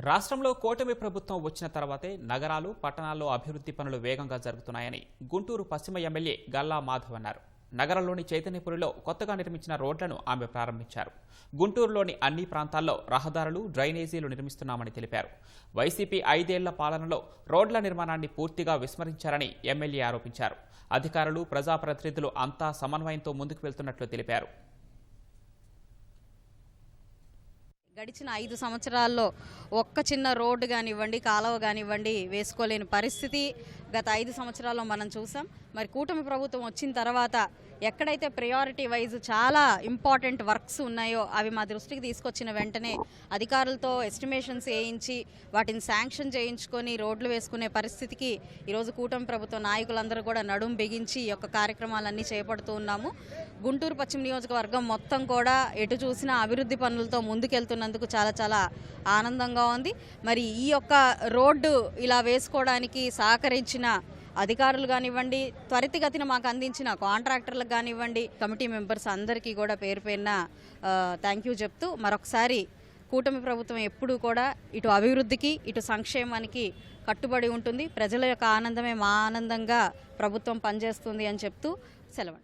రాష్ట్రంలో కూటమి ప్రభుత్వం వచ్చిన తర్వాతే నగరాలు, పట్టణాల్లో అభివృద్ధి పనులు వేగంగా జరుగుతున్నాయని గుంటూరు పశ్చిమ ఎమ్మెల్యే గల్లా మాధవ్ అన్నారు. నగరంలోని చైతన్యపురిలో కొత్తగా నిర్మించిన రోడ్లను ఆమె ప్రారంభించారు. గుంటూరులోని అన్ని ప్రాంతాల్లో రహదారులు, డ్రైనేజీలు నిర్మిస్తున్నామని తెలిపారు. వైసీపీ 5 ఏళ్ల పాలనలో రోడ్ల నిర్మాణాన్ని పూర్తిగా విస్మరించారని ఎమ్మెల్యే ఆరోపించారు. అధికారులు, ప్రజాప్రతినిధులు అంతా సమన్వయంతో ముందుకు వెళ్తున్నట్లు తెలిపారు. గడిచిన 5 సంవత్సరాల్లో ఒక్క చిన్న రోడ్డు కానివ్వండి, కాలువ కానివ్వండి వేసుకోలేని పరిస్థితి గత 5 సంవత్సరాల్లో మనం చూసాం. మరి కూటమి ప్రభుత్వం వచ్చిన తర్వాత ఎక్కడైతే ప్రయారిటీ వైజ్ చాలా ఇంపార్టెంట్ వర్క్స్ ఉన్నాయో అవి మా దృష్టికి తీసుకొచ్చిన వెంటనే అధికారులతో ఎస్టిమేషన్స్ వేయించి వాటిని శాంక్షన్ చేయించుకొని రోడ్లు వేసుకునే పరిస్థితికి ఈరోజు కూటమి ప్రభుత్వ నాయకులందరూ కూడా నడుం బిగించి ఈ యొక్క కార్యక్రమాలన్నీ చేపడుతూ ఉన్నాము. గుంటూరు పశ్చిమ నియోజకవర్గం మొత్తం కూడా ఎటు చూసినా అభివృద్ధి పనులతో ముందుకెళ్తున్నందుకు చాలా ఆనందంగా ఉంది. మరి ఈ యొక్క రోడ్డు ఇలా వేసుకోవడానికి సహకరించిన అధికారులు కానివ్వండి, త్వరితగతిన మాకు అందించిన కాంట్రాక్టర్లకు కానివ్వండి, కమిటీ మెంబర్స్ అందరికీ కూడా పేరు పేరున థ్యాంక్ యూ చెప్తూ మరొకసారి కూటమి ప్రభుత్వం ఎప్పుడూ కూడా ఇటు అభివృద్ధికి ఇటు సంక్షేమానికి కట్టుబడి ఉంటుంది. ప్రజల యొక్క ఆనందమే మా ఆనందంగా ప్రభుత్వం పనిచేస్తుంది అని చెప్తూ సెలవు.